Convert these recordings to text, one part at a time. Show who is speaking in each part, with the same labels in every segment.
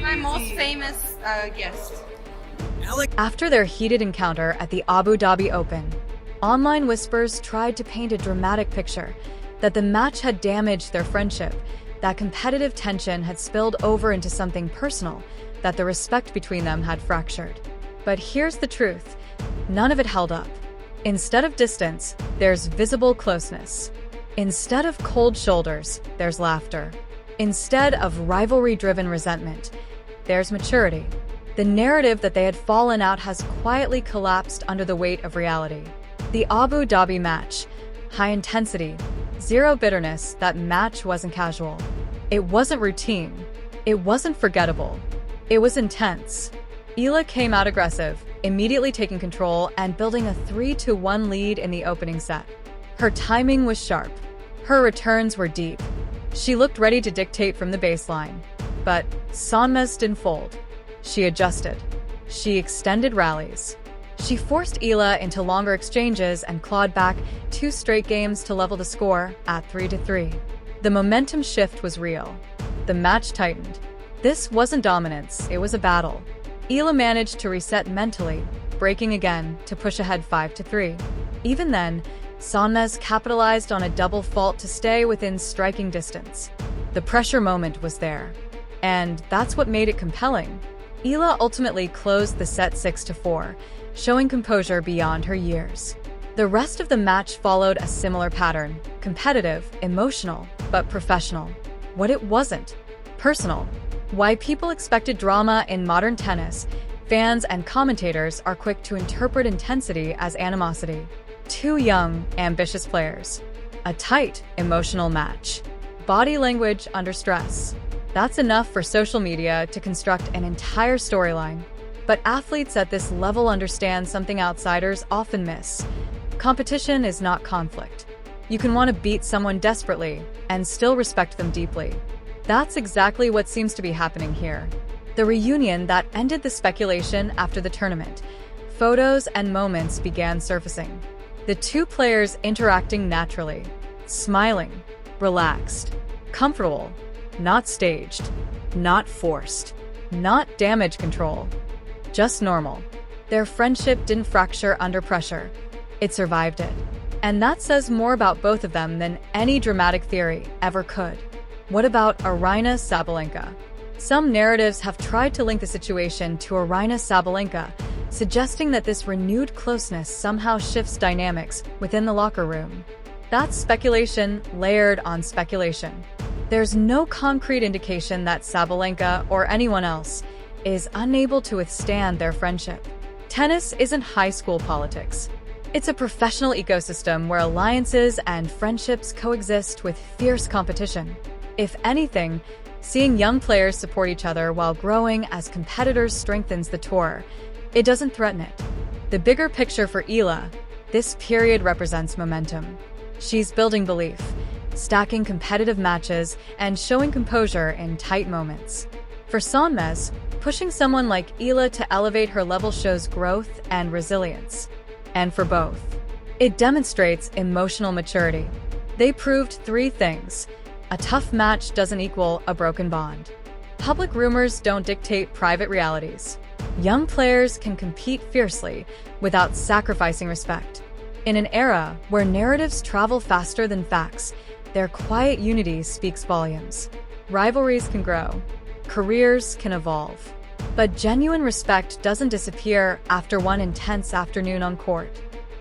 Speaker 1: My most famous guest.
Speaker 2: After their heated encounter at the Abu Dhabi Open, online whispers tried to paint a dramatic picture that the match had damaged their friendship, that competitive tension had spilled over into something personal, that the respect between them had fractured. But here's the truth: none of it held up. Instead of distance, there's visible closeness. Instead of cold shoulders, there's laughter. Instead of rivalry-driven resentment, there's maturity. The narrative that they had fallen out has quietly collapsed under the weight of reality. The Abu Dhabi match. High intensity, zero bitterness. That match wasn't casual. It wasn't routine. It wasn't forgettable. It was intense. Eala came out aggressive, immediately taking control and building a 3-1 lead in the opening set. Her timing was sharp. Her returns were deep. She looked ready to dictate from the baseline. But Sonmez didn't fold. She adjusted. She extended rallies. She forced Eala into longer exchanges and clawed back 2 straight games to level the score at 3-3. The momentum shift was real. The match tightened. This wasn't dominance, it was a battle. Eala managed to reset mentally, breaking again to push ahead 5-3. Even then, Sonmez capitalized on a double fault to stay within striking distance. The pressure moment was there. And that's what made it compelling. Eala ultimately closed the set 6-4, showing composure beyond her years. The rest of the match followed a similar pattern: competitive, emotional, but professional. What it wasn't: personal. Why people expected drama in modern tennis, fans and commentators are quick to interpret intensity as animosity. 2 young, ambitious players. A tight, emotional match. Body language under stress. That's enough for social media to construct an entire storyline. But athletes at this level understand something outsiders often miss. Competition is not conflict. You can want to beat someone desperately and still respect them deeply. That's exactly what seems to be happening here. The reunion that ended the speculation after the tournament. Photos and moments began surfacing. The 2 players interacting naturally, smiling, relaxed, comfortable, not staged, not forced, not damage control, just normal. Their friendship didn't fracture under pressure. It survived it. And that says more about both of them than any dramatic theory ever could. What about Aryna Sabalenka? Some narratives have tried to link the situation to Aryna Sabalenka, suggesting that this renewed closeness somehow shifts dynamics within the locker room. That's speculation layered on speculation. There's no concrete indication that Sabalenka or anyone else is unable to withstand their friendship. Tennis isn't high school politics. It's a professional ecosystem where alliances and friendships coexist with fierce competition. If anything, seeing young players support each other while growing as competitors strengthens the tour. It doesn't threaten it. The bigger picture for Eala: this period represents momentum. She's building belief, stacking competitive matches, and showing composure in tight moments. For Sonmez, pushing someone like Eala to elevate her level shows growth and resilience. And for both, it demonstrates emotional maturity. They proved 3 things. A tough match doesn't equal a broken bond. Public rumors don't dictate private realities. Young players can compete fiercely without sacrificing respect. In an era where narratives travel faster than facts, their quiet unity speaks volumes. Rivalries can grow. Careers can evolve. But genuine respect doesn't disappear after one intense afternoon on court.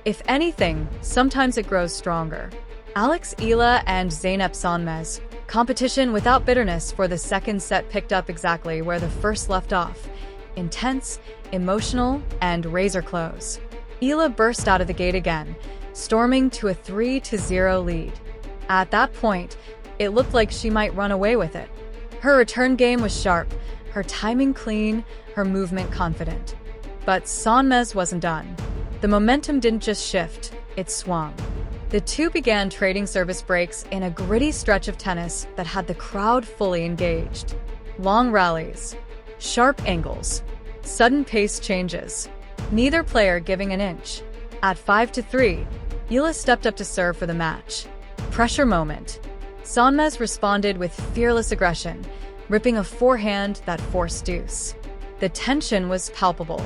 Speaker 2: If anything, sometimes it grows stronger. Eala and Zeynep Sonmez. Competition without bitterness for the second set picked up exactly where the first left off. Intense, emotional, and razor close. Eala burst out of the gate again, storming to a 3-0 lead. At that point, it looked like she might run away with it. Her return game was sharp, her timing clean, her movement confident. But Sonmez wasn't done. The momentum didn't just shift, it swung. The 2 began trading service breaks in a gritty stretch of tennis that had the crowd fully engaged. Long rallies, sharp angles, sudden pace changes, neither player giving an inch. At 5-3, Eala stepped up to serve for the match. Pressure moment. Sonmez responded with fearless aggression, ripping a forehand that forced deuce. The tension was palpable.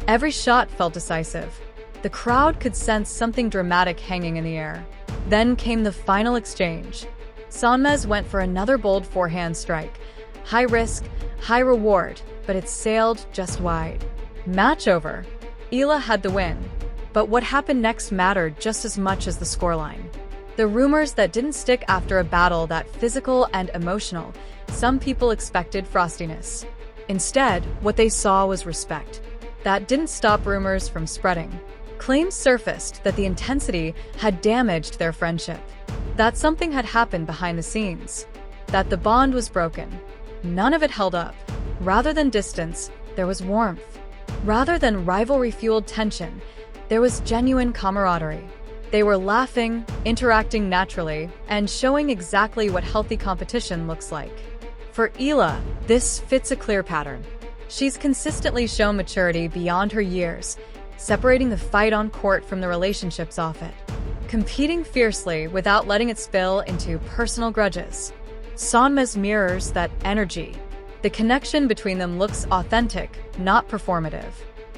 Speaker 2: Every shot felt decisive. The crowd could sense something dramatic hanging in the air. Then came the final exchange. Sonmez went for another bold forehand strike. High risk, high reward, but it sailed just wide. Match over. Eala had the win. But what happened next mattered just as much as the scoreline. The rumors that didn't stick after a battle that physical and emotional, some people expected frostiness. Instead, what they saw was respect. That didn't stop rumors from spreading. Claims surfaced that the intensity had damaged their friendship, that something had happened behind the scenes, that the bond was broken. None of it held up. Rather than distance, there was warmth. Rather than rivalry-fueled tension, there was genuine camaraderie. They were laughing, interacting naturally, and showing exactly what healthy competition looks like. For Eala, this fits a clear pattern. She's consistently shown maturity beyond her years, separating the fight on court from the relationships off it, competing fiercely without letting it spill into personal grudges. Sonmez mirrors that energy. The connection between them looks authentic, not performative.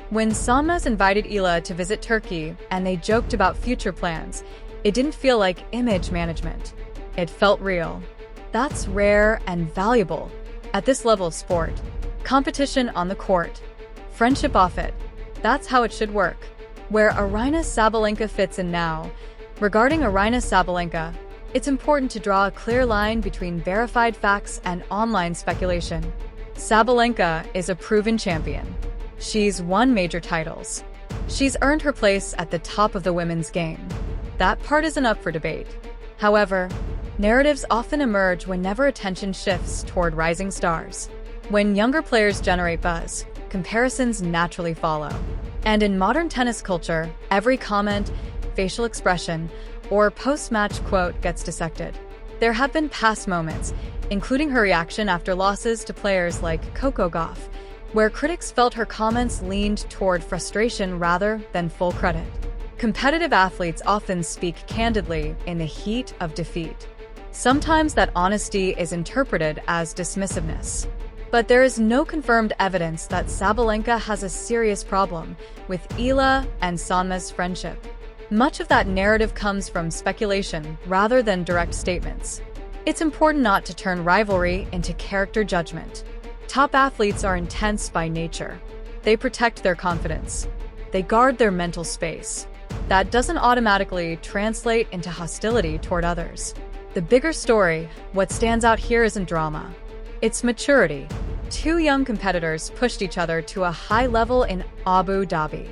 Speaker 2: When Sonmez invited Eala to visit Turkey and they joked about future plans, it didn't feel like image management. It felt real. That's rare and valuable at this level of sport. Competition on the court, friendship off it. That's how it should work. Where Aryna Sabalenka fits in now. Regarding Aryna Sabalenka, it's important to draw a clear line between verified facts and online speculation. Sabalenka is a proven champion. She's won major titles. She's earned her place at the top of the women's game. That part isn't up for debate. However, narratives often emerge whenever attention shifts toward rising stars. When younger players generate buzz, comparisons naturally follow. And in modern tennis culture, every comment, facial expression, or post-match quote gets dissected. There have been past moments, including her reaction after losses to players like Coco Gauff, where critics felt her comments leaned toward frustration rather than full credit. Competitive athletes often speak candidly in the heat of defeat. Sometimes that honesty is interpreted as dismissiveness. But there is no confirmed evidence that Sabalenka has a serious problem with Eala and Sonmez's friendship. Much of that narrative comes from speculation rather than direct statements. It's important not to turn rivalry into character judgment. Top athletes are intense by nature. They protect their confidence. They guard their mental space. That doesn't automatically translate into hostility toward others. The bigger story, what stands out here isn't drama. It's maturity. Two young competitors pushed each other to a high level in Abu Dhabi.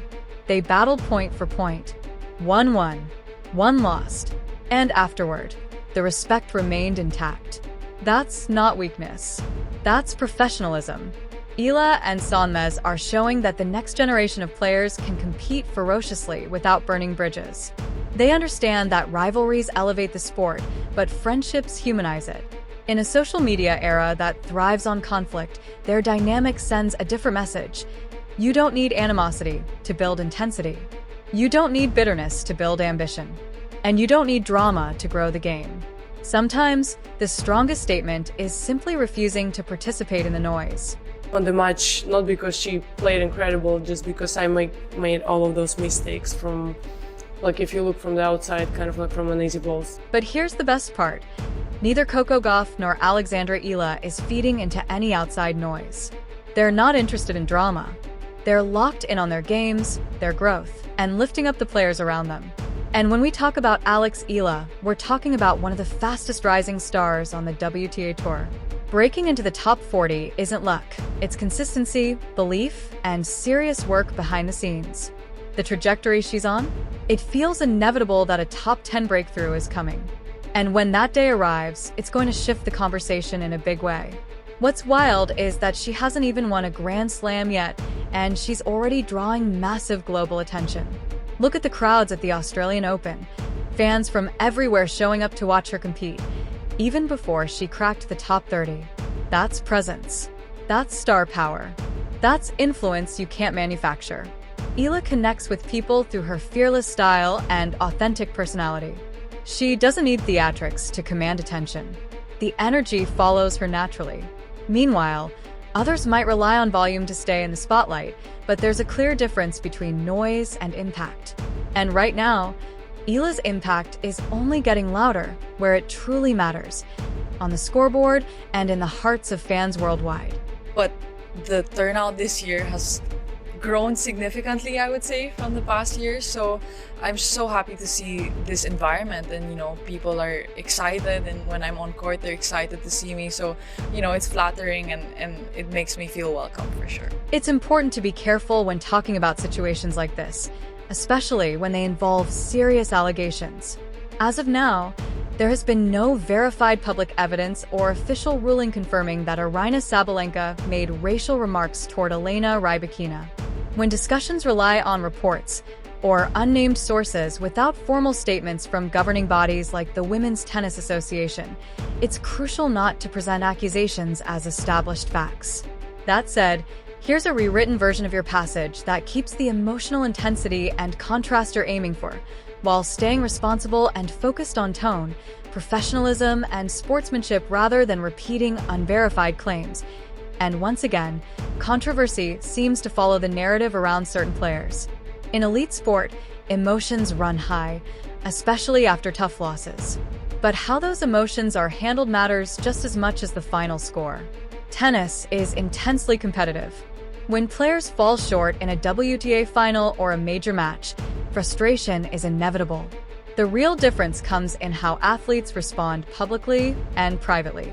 Speaker 2: They battled point for point. One won, one lost. And afterward, the respect remained intact. That's not weakness. That's professionalism. Eala and Sonmez are showing that the next generation of players can compete ferociously without burning bridges. They understand that rivalries elevate the sport, but friendships humanize it. In a social media era that thrives on conflict, their dynamic sends a different message. You don't need animosity to build intensity. You don't need bitterness to build ambition. And you don't need drama to grow the game. Sometimes, the strongest statement is simply refusing to participate in the noise.
Speaker 3: On the match, not because she played incredible, just because I made all of those mistakes from, like, if you look from the outside, kind of like from an easy balls.
Speaker 2: But here's the best part. Neither Coco Gauff nor Alexandra Eala is feeding into any outside noise. They're not interested in drama. They're locked in on their games, their growth, and lifting up the players around them. And when we talk about Alex Eala, we're talking about one of the fastest rising stars on the WTA Tour. Breaking into the top 40 isn't luck. It's consistency, belief, and serious work behind the scenes. The trajectory she's on? It feels inevitable that a top 10 breakthrough is coming. And when that day arrives, it's going to shift the conversation in a big way. What's wild is that she hasn't even won a Grand Slam yet, and she's already drawing massive global attention. Look at the crowds at the Australian Open. Fans from everywhere showing up to watch her compete, even before she cracked the top 30. That's presence. That's star power. That's influence you can't manufacture. Eala connects with people through her fearless style and authentic personality. She doesn't need theatrics to command attention. The energy follows her naturally. Meanwhile, others might rely on volume to stay in the spotlight, but there's a clear difference between noise and impact. And right now, Eala's impact is only getting louder where it truly matters, on the scoreboard and in the hearts of fans worldwide.
Speaker 4: But the turnout this year has grown significantly, I would say, from the past years. So I'm so happy to see this environment, and people are excited, and when I'm on court they're excited to see me. So it's flattering, and it makes me feel welcome for sure.
Speaker 2: It's important to be careful when talking about situations like this, especially when they involve serious allegations. As of now, there has been no verified public evidence or official ruling confirming that Aryna Sabalenka made racial remarks toward Elena Rybakina. When discussions rely on reports or unnamed sources without formal statements from governing bodies like the Women's Tennis Association, it's crucial not to present accusations as established facts. That said, here's a rewritten version of your passage that keeps the emotional intensity and contrast you're aiming for, while staying responsible and focused on tone, professionalism, and sportsmanship rather than repeating unverified claims. And once again, controversy seems to follow the narrative around certain players. In elite sport, emotions run high, especially after tough losses. But how those emotions are handled matters just as much as the final score. Tennis is intensely competitive. When players fall short in a WTA final or a major match, frustration is inevitable. The real difference comes in how athletes respond publicly and privately.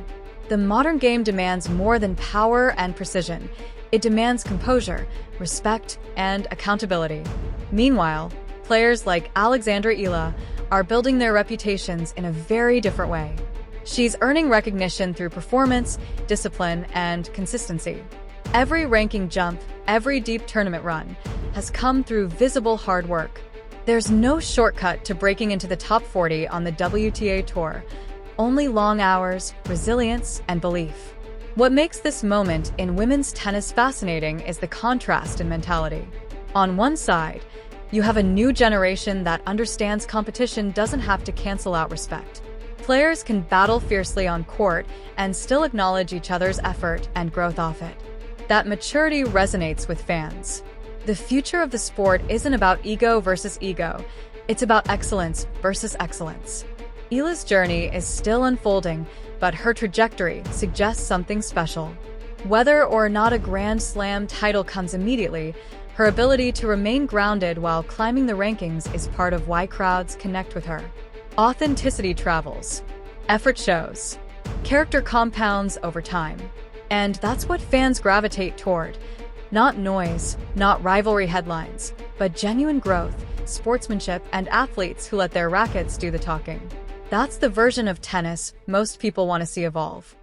Speaker 2: The modern game demands more than power and precision. It demands composure, respect, and accountability. Meanwhile, players like Alexandra Eala are building their reputations in a very different way. She's earning recognition through performance, discipline, and consistency. Every ranking jump, every deep tournament run, has come through visible hard work. There's no shortcut to breaking into the top 40 on the WTA Tour. Only long hours, resilience, and belief. What makes this moment in women's tennis fascinating is the contrast in mentality. On one side, you have a new generation that understands competition doesn't have to cancel out respect. Players can battle fiercely on court and still acknowledge each other's effort and growth off it. That maturity resonates with fans. The future of the sport isn't about ego versus ego. It's about excellence versus excellence. Eala's journey is still unfolding, but her trajectory suggests something special. Whether or not a Grand Slam title comes immediately, her ability to remain grounded while climbing the rankings is part of why crowds connect with her. Authenticity travels. Effort shows. Character compounds over time. And that's what fans gravitate toward. Not noise, not rivalry headlines, but genuine growth, sportsmanship, and athletes who let their rackets do the talking. That's the version of tennis most people want to see evolve.